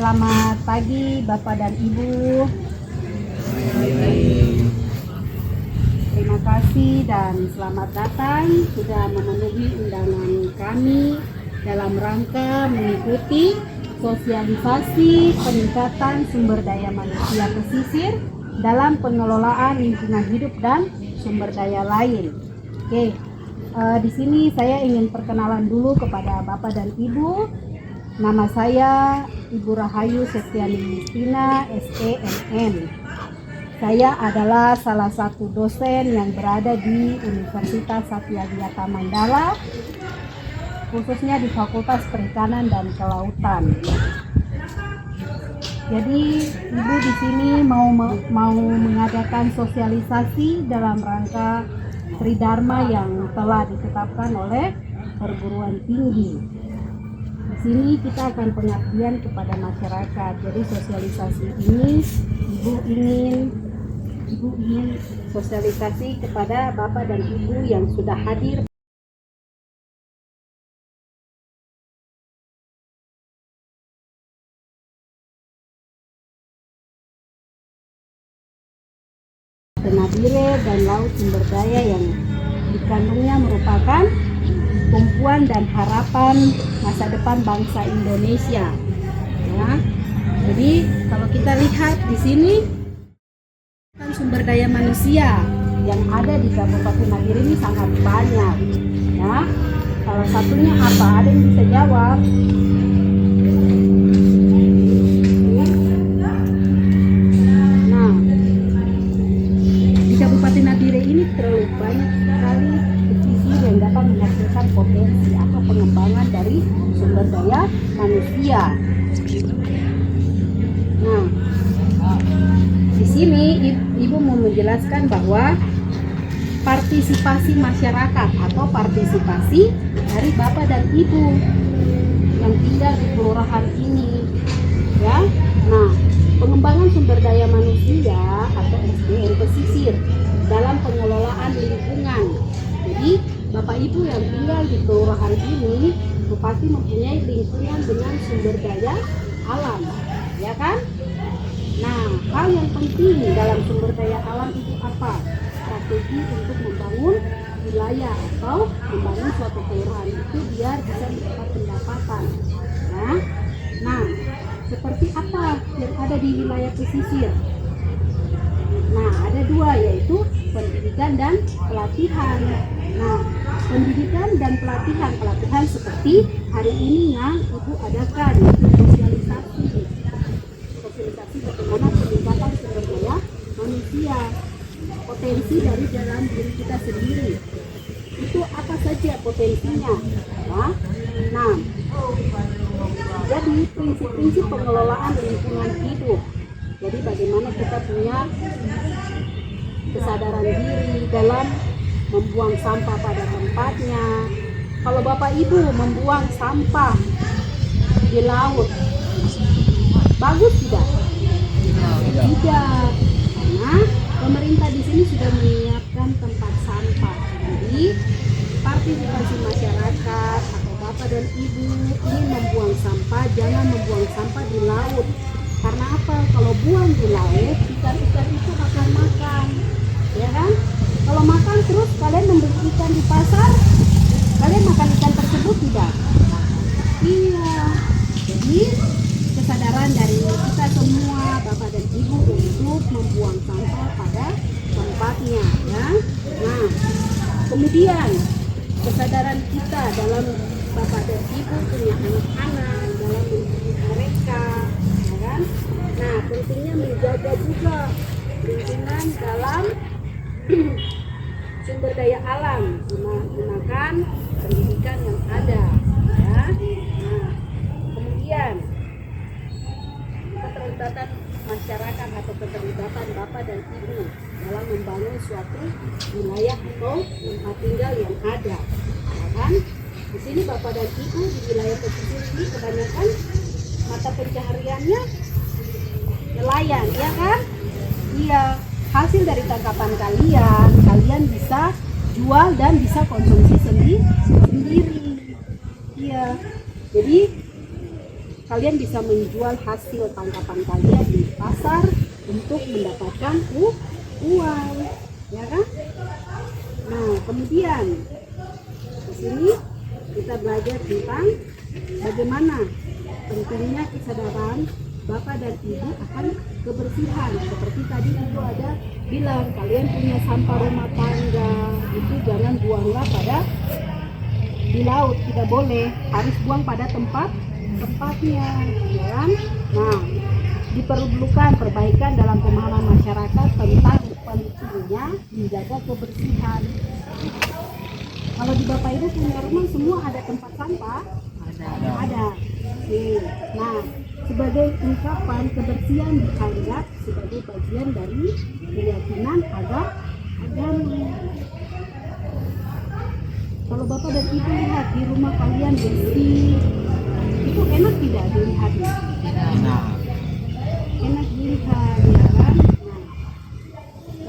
Selamat pagi Bapak dan Ibu. Terima kasih dan selamat datang sudah memenuhi undangan kami dalam rangka mengikuti sosialisasi peningkatan sumber daya manusia pesisir dalam pengelolaan lingkungan hidup dan sumber daya lain. Oke, di sini saya ingin perkenalan dulu kepada Bapak dan Ibu. Nama saya Ibu Rahayu Septiani Justina, SEMN. Saya adalah salah satu dosen yang berada di Universitas Satyadhyata Mandala, khususnya di Fakultas Perikanan dan Kelautan. Jadi Ibu di sini mau mengadakan sosialisasi dalam rangka Tridharma yang telah ditetapkan oleh perguruan tinggi. Di sini kita akan pengabdian kepada masyarakat. Jadi sosialisasi ini Ibu ingin sosialisasi kepada Bapak dan Ibu yang sudah hadir Nabire dan laut sumber daya yang dikandungnya merupakan tumpuan dan harapan masa depan bangsa Indonesia. Ya. Jadi kalau kita lihat di sini kan sumber daya manusia yang ada di Kabupaten Nabire ini sangat banyak. Ya. Salah satunya apa? Ada yang bisa jawab? Nah, di Kabupaten Nabire ini terlalu banyak sekali pesisir yang dapat menghasilkan potensi atau pengembangan dari sumber daya manusia. Nah, di sini Ibu mau menjelaskan bahwa partisipasi masyarakat atau partisipasi dari Bapak dan Ibu yang tinggal di kelurahan ini, ya. Nah, pengembangan sumber daya manusia atau SDM pesisir dalam pengelolaan lingkungan. Jadi Bapak Ibu yang tinggal di kelurahan ini pasti mempunyai lingkungan dengan sumber daya alam, ya kan? Nah, hal yang penting dalam sumber daya alam itu apa? Strategi untuk membangun wilayah atau membangun suatu kelurahan itu biar bisa mendapat pendapatan. Ya. Nah, seperti apa yang ada di wilayah pesisir? Nah, ada dua, yaitu pendidikan dan pelatihan. Nah, pendidikan dan pelatihan seperti hari ini yang Ibu adakan, sosialisasi bagaimana peningkatan sumber daya manusia, potensi dari dalam diri kita sendiri. Itu apa saja potensinya? Ya. Nah, jadi prinsip-prinsip pengelolaan lingkungan hidup. Jadi bagaimana kita punya kesadaran diri dalam membuang sampah pada tempatnya. Kalau Bapak Ibu membuang sampah di laut, bagus tidak? Tidak. Karena pemerintah di sini sudah menyiapkan tempat sampah. Jadi partisipasi masyarakat atau Bapak dan Ibu ingin membuang sampah, jangan membuang sampah di laut. Karena apa? Kalau buang di laut, ikan-ikan itu akan makan, ya kan? Kalau makan terus kalian membeli ikan di pasar, kalian makan ikan tersebut tidak? Iya. Jadi kesadaran dari kita semua, Bapak dan Ibu, untuk membuang sampah pada tempatnya, ya. Nah, kemudian kesadaran kita dalam Bapak dan Ibu punya anak-anak dalam mendidik mereka, ya kan? Nah, pentingnya menjaga juga lingkungan dalam sumber daya alam, menggunakan pendidikan yang ada, ya. Nah, kemudian keterlibatan masyarakat atau keterlibatan Bapak dan Ibu dalam membangun suatu wilayah atau tempat tinggal yang ada, ya kan? Di sini Bapak dan Ibu di wilayah pesisir ini kebanyakan mata pencahariannya nelayan, ya kan? Iya. Hasil dari tangkapan kalian bisa jual dan bisa konsumsi sendiri. Iya. Jadi kalian bisa menjual hasil tangkapan kalian di pasar untuk mendapatkan uang, ya kan? Nah, kemudian di sini kita belajar tentang bagaimana pentingnya kesadaran Bapak dan Ibu akan kebersihan. Seperti tadi Ibu ada bilang, kalian punya sampah rumah tangga itu jangan buanglah pada di laut, tidak boleh, harus buang pada tempatnya, ya kan? Nah, diperlukan perbaikan dalam pemahaman masyarakat tentang pentingnya menjaga kebersihan. Kalau di Bapak Ibu punya rumah semua ada tempat sampah? Ada. Oke. Nah, sebagai ungkapan kebersihan dianggap sebagai bagian dari keyakinan agama. Kalau Bapak dan Ibu lihat di rumah kalian bersih, itu enak tidak dilihatnya? Enak dilihat, ya kan?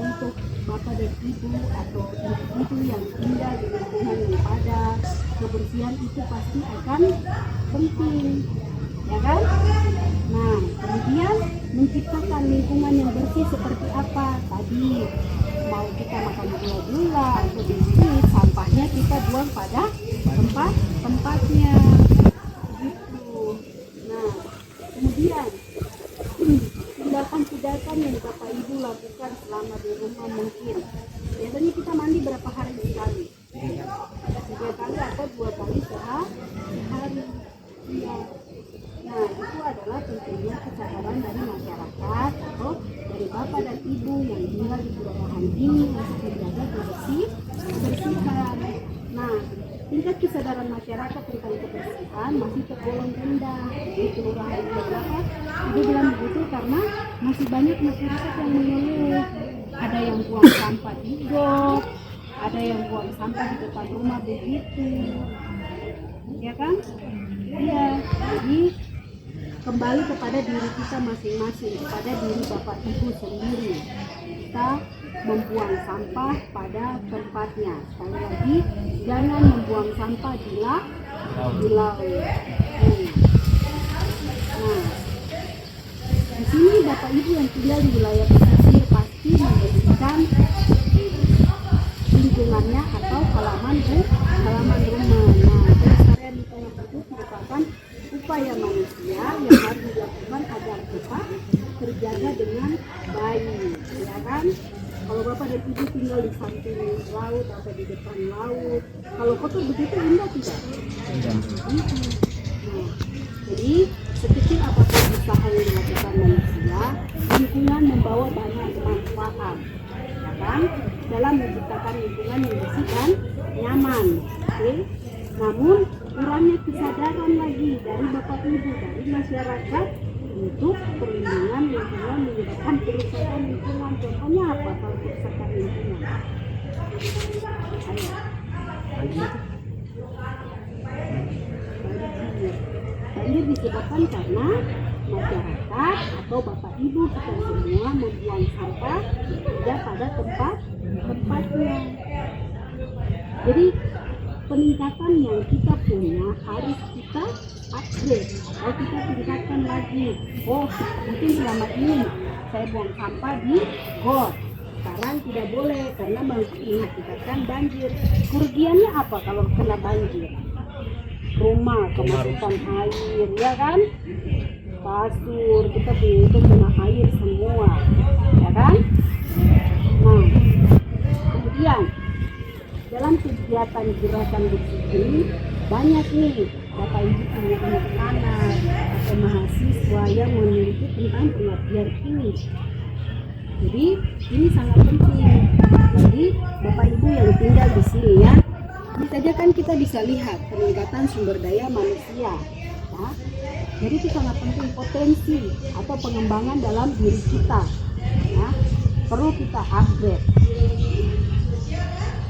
Nah, untuk Bapak dan Ibu atau ibu yang tinggal di lingkungan yang padat, kebersihan itu pasti akan penting, ya kan? Nah, kemudian menciptakan lingkungan yang bersih seperti apa? Tadi mau kita makan gula-gula atau biskuit, sampahnya kita buang pada tempatnya gitu. Nah, kemudian tindakan yang Bapak Ibu lakukan selama di rumah mungkin biasanya kita mandi berapa hari sekali? 3 kali atau 2 kali sehari. Ya. Nah, itu adalah tentunya kesadaran dari masyarakat atau dari Bapak dan Ibu yang tinggal di kelurahan ini untuk menjaga kebersihan. Nah, tingkat kesadaran masyarakat tentang kebersihan masih tergolong rendah di kelurahan berapa? Ibu bilang begitu karena masih banyak masyarakat yang mengeluh. Ada yang buang sampah di got, ada yang buang sampah di depan rumah begitu, ya kan? Iya, jadi kembali kepada diri kita masing-masing, kepada diri Bapak Ibu sendiri. Kita membuang sampah pada tempatnya. Sekali lagi, jangan membuang sampah di laut. Nah, di sini Bapak Ibu yang tinggal di wilayah pesisir pasti membersihkan lingkungannya atau halaman rumah. Nah, pelestarian lingkungan itu merupakan upaya manusia yang harus dilakukan agar tetap terjaga dengan baik, ya kan? Kalau Bapak dan Ibu tinggal di samping laut atau di depan laut, kalau kotor begitu indah tidak? Nah, jadi sekecil apapun usaha yang dilakukan manusia, lingkungan membawa banyak manfaat, ya kan? Dalam menciptakan lingkungan yang bersih dan nyaman. Oke? Namun kurangnya kesadaran lagi dari Bapak Ibu, dari masyarakat untuk perlindungan lingkungan menyebabkan kerusakan lingkungan. Contohnya apa kalau kerusakan lingkungan? Banjir disebabkan karena masyarakat atau Bapak Ibu kita semua membuang sampah tidak pada tempatnya. Jadi peningkatan yang kita punya harus kita upgrade atau kita tingkatkan lagi. Oh, mungkin selama ini saya buang sampah di got, sekarang tidak boleh karena mengakibatkan banjir. Kerugiannya apa kalau kena banjir? Rumah kemasukan air, ya kan? Kasur kita itu kena air semua, ya kan? Nah, kemudian dalam kegiatan gerakan bersih ini banyak nih Bapak Ibu punya anak-anak atau mahasiswa yang memiliki tentang pengabdian ini. Jadi ini sangat penting. Jadi Bapak Ibu yang tinggal di sini ya, ini saja kan kita bisa lihat peningkatan sumber daya manusia. Ya. Jadi itu sangat penting, potensi atau pengembangan dalam diri kita. Ya. Perlu kita upgrade.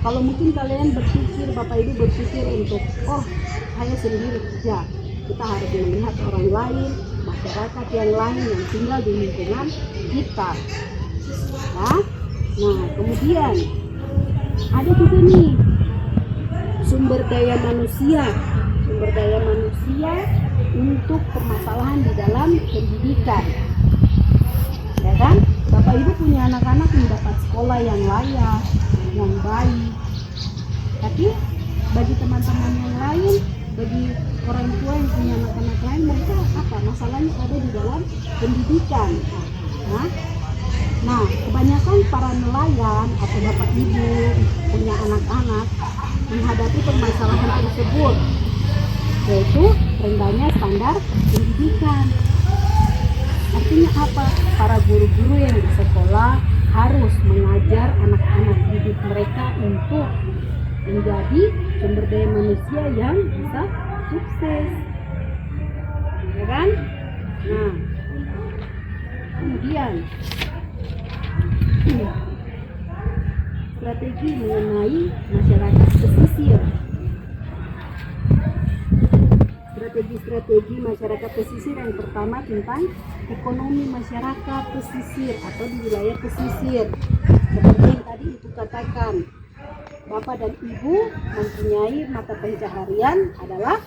Kalau mungkin kalian berpikir, Bapak Ibu berpikir untuk, oh saya sendiri kerja, kita harus melihat orang lain, masyarakat yang lain yang tinggal di lingkungan kita. Nah, kemudian ada juga nih sumber daya manusia untuk permasalahan di dalam pendidikan. Ya kan? Bapak Ibu punya anak-anak mendapat sekolah yang layak, yang baik. Tapi bagi teman-teman yang lain, bagi orang tua yang punya anak-anak lain, mereka apa? Masalahnya ada di dalam pendidikan. Nah, kebanyakan para nelayan atau bapak ibu punya anak-anak menghadapi permasalahan tersebut, yaitu rendahnya standar pendidikan. Artinya apa? Para guru-guru yang di sekolah harus mengajar anak-anak didik mereka untuk menjadi sumber daya manusia yang bisa sukses, ya kan? Nah, kemudian strategi mengenai masyarakat pesisir. Strategi masyarakat pesisir yang pertama tentang ekonomi masyarakat pesisir atau di wilayah pesisir. Seperti yang tadi Ibu katakan, Bapak dan Ibu mempunyai mata pencaharian adalah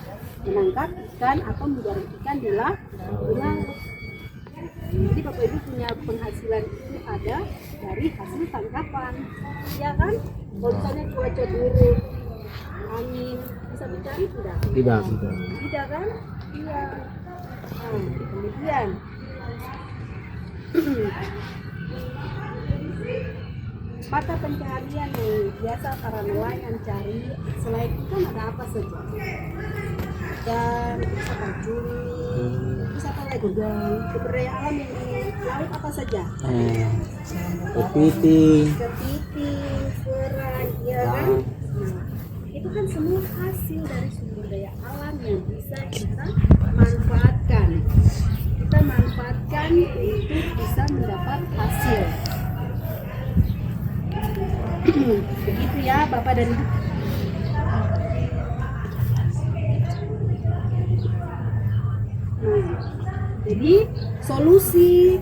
menangkap ikan atau mencari ikan di laut. Jadi Bapak Ibu punya penghasilan itu ada dari hasil tangkapan, ya kan? Kalau misalnya cuaca buruk, angin, bisa mencari tidak? Tidak kan? Iya. Nah, kemudian mata pencaharian yang biasa para nelayan cari selain ikan ada apa saja? Dan bisa pancuri, bisa apa lagi? Sumber daya alam yang di laut apa saja? Kepiting, kerang, ya kan? Nah, itu kan semua hasil dari sumber daya alam yang bisa kita manfaatkan. Kita manfaatkan untuk bisa mendapat hasil. Begitu ya Bapak dan Ibu. Jadi solusi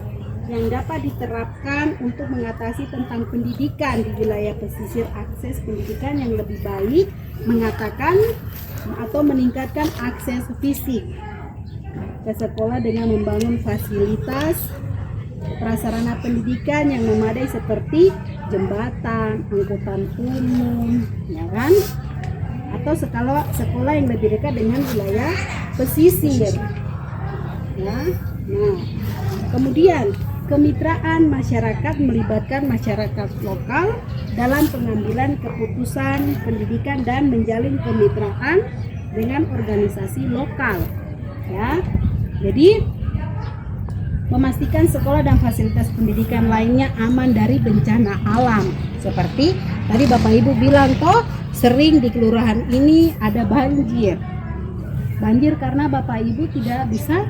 yang dapat diterapkan untuk mengatasi tentang pendidikan di wilayah pesisir, akses pendidikan yang lebih baik, mengatakan atau meningkatkan akses fisik ke sekolah dengan membangun fasilitas prasarana pendidikan yang memadai seperti jembatan, angkutan umum, ya kan? Atau sekolah yang lebih dekat dengan wilayah pesisir. Ya. Nah, kemudian kemitraan masyarakat melibatkan masyarakat lokal dalam pengambilan keputusan pendidikan dan menjalin kemitraan dengan organisasi lokal. Ya, jadi memastikan sekolah dan fasilitas pendidikan lainnya aman dari bencana alam. Seperti tadi Bapak Ibu bilang toh, sering di kelurahan ini ada banjir. Banjir karena Bapak Ibu tidak bisa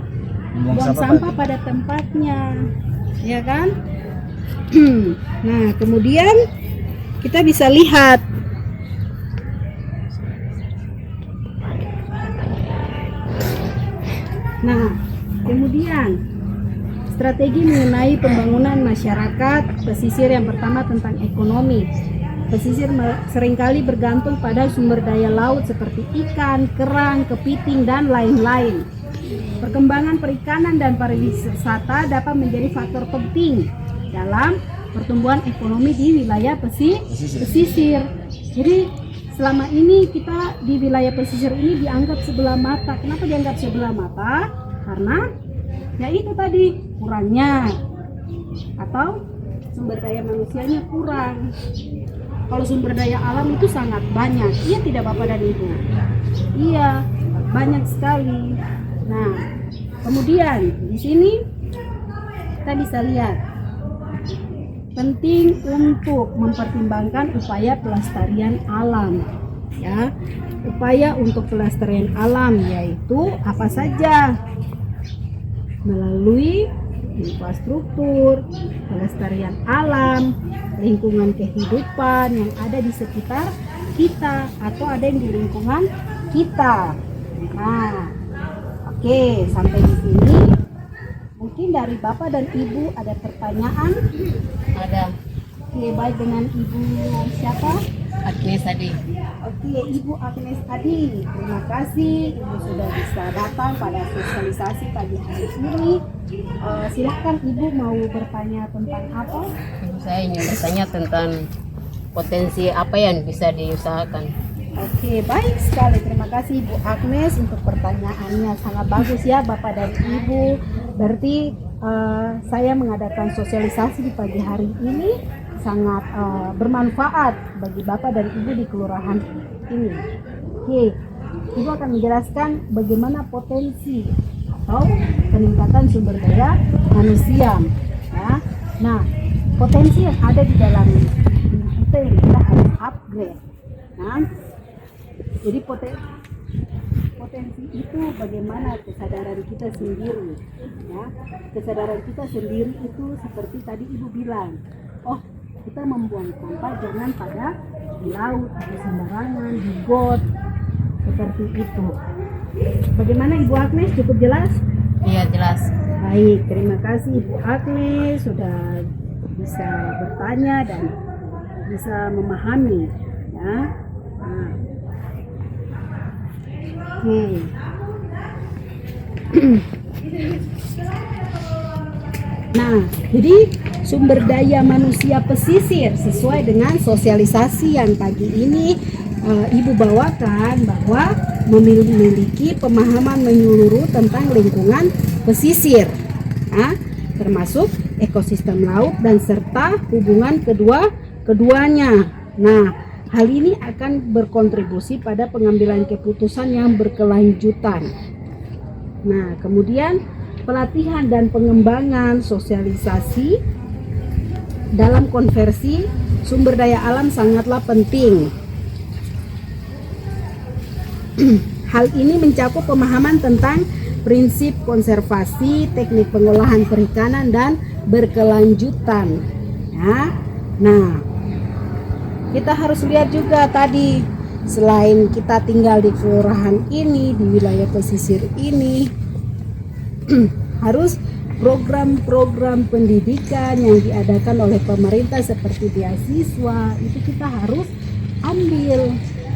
buang sampah pada tempatnya, ya kan? Nah, kemudian kita bisa lihat kemudian strategi mengenai pembangunan masyarakat pesisir yang pertama tentang ekonomi. Pesisir seringkali bergantung pada sumber daya laut seperti ikan, kerang, kepiting, dan lain-lain. Perkembangan perikanan dan pariwisata dapat menjadi faktor penting dalam pertumbuhan ekonomi di wilayah pesisir. Jadi selama ini kita di wilayah pesisir ini dianggap sebelah mata. Kenapa dianggap sebelah mata? Karena ya itu tadi kurangnya atau sumber daya manusianya kurang. Kalau sumber daya alam itu sangat banyak, iya tidak Bapak dan Ibu? Iya, banyak sekali. Nah, kemudian di sini kita bisa lihat penting untuk mempertimbangkan upaya pelestarian alam. Ya, upaya untuk pelestarian alam yaitu apa saja? Melalui infrastruktur, pelestarian alam, lingkungan kehidupan yang ada di sekitar kita atau ada yang di lingkungan kita. Nah, oke, sampai di sini. Mungkin dari Bapak dan Ibu ada pertanyaan? Ada. Oke, baik, dengan Ibu siapa? Agnes Adi. Oke, Ibu Agnes Adi, terima kasih Ibu sudah bisa datang pada sosialisasi pagi hari ini. Silakan Ibu mau bertanya tentang apa? Ibu saya ingin bertanya tentang potensi apa yang bisa diusahakan. Oke, baik sekali. Terima kasih Ibu Agnes untuk pertanyaannya. Sangat bagus ya Bapak dan Ibu. Berarti saya mengadakan sosialisasi di pagi hari ini sangat bermanfaat bagi Bapak dan Ibu di kelurahan ini. Oke, Ibu akan menjelaskan bagaimana potensi atau peningkatan sumber daya manusia. Ya. Nah, potensi yang ada di dalam diri kita yang kita harus upgrade. Nah, jadi potensi itu bagaimana kesadaran kita sendiri, ya. Kesadaran kita sendiri itu seperti tadi Ibu bilang, oh kita membuang sampah jangan pada di laut, di sembarangan, di got, seperti itu. Bagaimana Ibu Agnes, cukup jelas? Iya, jelas. Baik, terima kasih Ibu Agnes sudah bisa bertanya dan bisa memahami, ya. Nah. Nah, jadi sumber daya manusia pesisir sesuai dengan sosialisasi yang pagi ini Ibu bawakan bahwa memiliki pemahaman menyeluruh tentang lingkungan pesisir, termasuk ekosistem laut dan serta hubungan keduanya. Nah, hal ini akan berkontribusi pada pengambilan keputusan yang berkelanjutan. Nah, kemudian pelatihan dan pengembangan sosialisasi dalam konversi sumber daya alam sangatlah penting. Hal ini mencakup pemahaman tentang prinsip konservasi, teknik pengolahan perikanan dan berkelanjutan. Ya. Nah, kita harus lihat juga tadi, selain kita tinggal di kelurahan ini, di wilayah pesisir ini, harus program-program pendidikan yang diadakan oleh pemerintah seperti beasiswa itu kita harus ambil,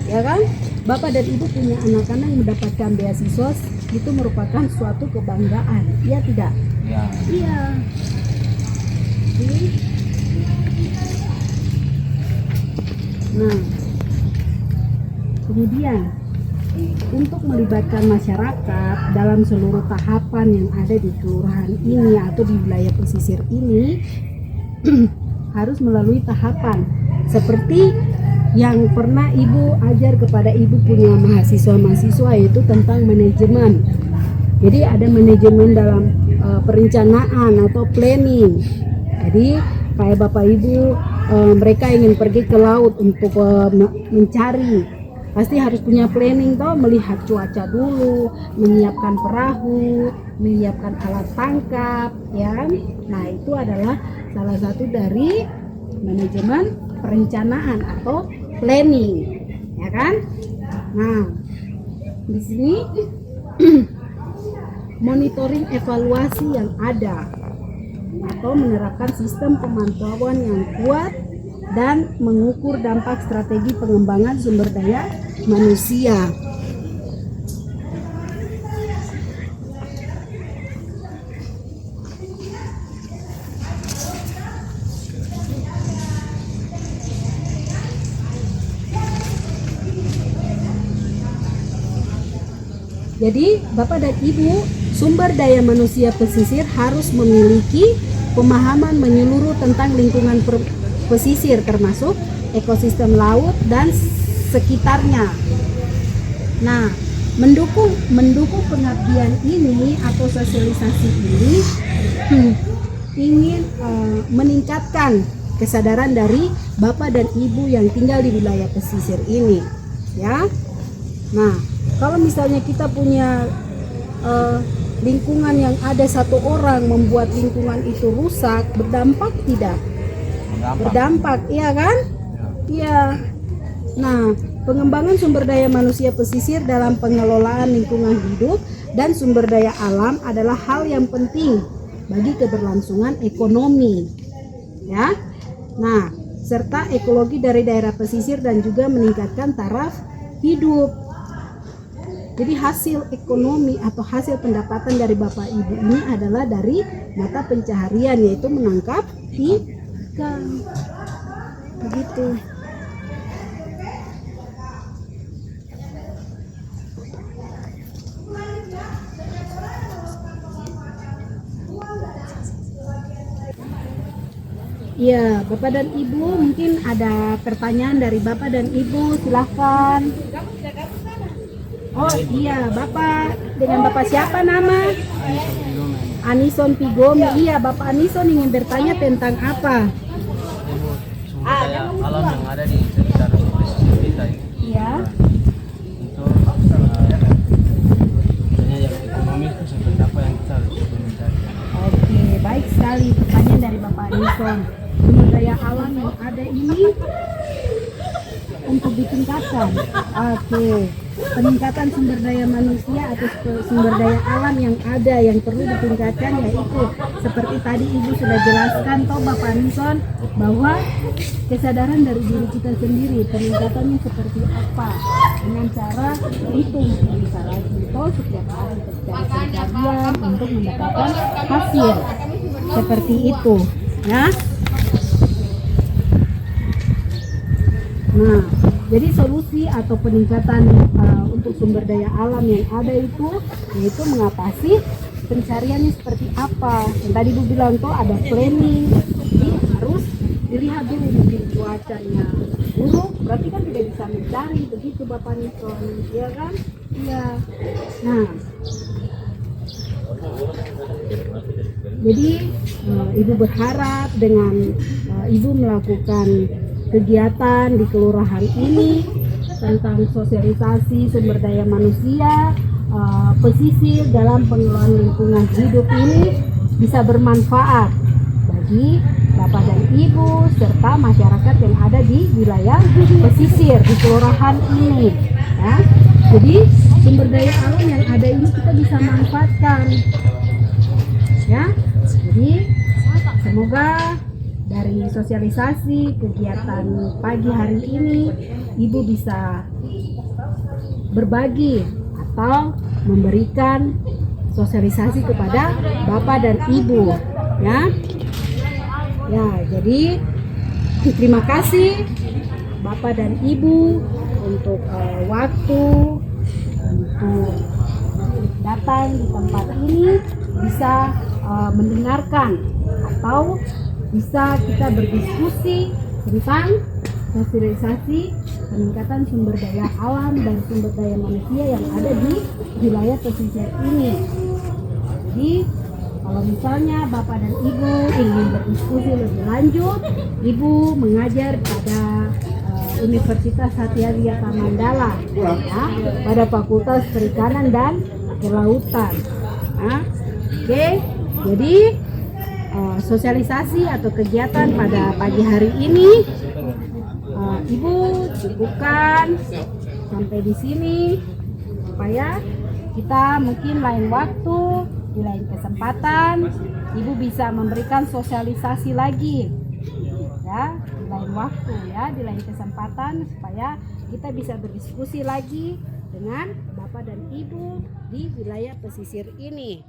ya kan? Bapak dan Ibu punya anak-anak yang mendapatkan beasiswa itu merupakan suatu kebanggaan, iya tidak? Ya. Iya. Nah, kemudian untuk melibatkan masyarakat dalam seluruh tahapan yang ada di kelurahan ini atau di wilayah pesisir ini harus melalui tahapan seperti yang pernah Ibu ajar kepada Ibu punya mahasiswa-mahasiswa, yaitu tentang manajemen. Jadi ada manajemen dalam perencanaan atau planning. Jadi kayak Bapak Ibu mereka ingin pergi ke laut untuk mencari, pasti harus punya planning toh, melihat cuaca dulu, menyiapkan perahu, menyiapkan alat tangkap, ya. Nah, itu adalah salah satu dari manajemen perencanaan atau planning, ya kan? Nah, di sini monitoring evaluasi yang ada atau menerapkan sistem pemantauan yang kuat dan mengukur dampak strategi pengembangan sumber daya manusia. Jadi Bapak dan Ibu, sumber daya manusia pesisir harus memiliki pemahaman menyeluruh tentang lingkungan pesisir termasuk ekosistem laut dan sekitarnya. Nah, mendukung pengabdian ini atau sosialisasi ini ingin meningkatkan kesadaran dari Bapak dan Ibu yang tinggal di wilayah pesisir ini, ya. Nah, kalau misalnya kita punya lingkungan yang ada satu orang membuat lingkungan itu rusak, berdampak tidak? Berdampak, iya kan? Iya. Nah, pengembangan sumber daya manusia pesisir dalam pengelolaan lingkungan hidup dan sumber daya alam adalah hal yang penting bagi keberlangsungan ekonomi. Ya. Nah, serta ekologi dari daerah pesisir dan juga meningkatkan taraf hidup. Jadi hasil ekonomi atau hasil pendapatan dari Bapak Ibu ini adalah dari mata pencaharian, yaitu menangkap ikan. Begitu. Iya, Bapak dan Ibu, mungkin ada pertanyaan dari Bapak dan Ibu, silahkan. Oh iya, Bapak, dengan Bapak siapa nama? Anison Pigomi. Iya, Bapak Anison ingin bertanya tentang apa? Sumber daya alam yang ada di sekitar pesisir kita ini. Iya. Untuk yang ekonomi itu seperti apa yang kita harus implementasi. Oke, baik sekali pertanyaan dari Bapak Anison. Sumber daya alam yang ada ini untuk ditingkatkan. Oke, peningkatan sumber daya manusia atau sumber daya alam yang ada yang perlu ditingkatkan, yaitu seperti tadi Ibu sudah jelaskan toh Bapak Anison, bahwa kesadaran dari diri kita sendiri, peningkatannya seperti apa, dengan cara hitung bisa lagi toh setiap hari secara pencarian untuk mendapatkan hasil seperti itu ya. Nah, jadi solusi atau peningkatan untuk sumber daya alam yang ada itu, yaitu mengatasi pencariannya seperti apa. Yang tadi Bu bilang tuh ada planning, jadi harus dilihat dulu mungkin cuacanya buruk, berarti kan tidak bisa mencari, begitu Bapak Nison, ya kan? Iya. Nah, jadi Ibu berharap dengan Ibu melakukan kegiatan di kelurahan ini tentang sosialisasi sumber daya manusia pesisir dalam pengelolaan lingkungan hidup ini bisa bermanfaat bagi Bapak dan Ibu serta masyarakat yang ada di wilayah pesisir di kelurahan ini ya. Jadi sumber daya alam yang ada ini kita bisa manfaatkan ya. Jadi semoga dari sosialisasi kegiatan pagi hari ini Ibu bisa berbagi atau memberikan sosialisasi kepada Bapak dan Ibu ya. Ya, jadi terima kasih Bapak dan Ibu untuk waktu untuk datang di tempat ini, bisa mendengarkan atau bisa kita berdiskusi tentang sosialisasi peningkatan sumber daya alam dan sumber daya manusia yang ada di wilayah pesisir ini. Jadi kalau misalnya Bapak dan Ibu ingin berdiskusi lebih lanjut, Ibu mengajar pada Universitas Satya Mandala ya, pada Fakultas Perikanan dan Kelautan. Nah, oke, jadi sosialisasi atau kegiatan pada pagi hari ini Ibu cukupkan sampai di sini, supaya kita mungkin lain waktu di lain kesempatan Ibu bisa memberikan sosialisasi lagi ya, di lain waktu ya, di lain kesempatan, supaya kita bisa berdiskusi lagi dengan Bapak dan Ibu di wilayah pesisir ini.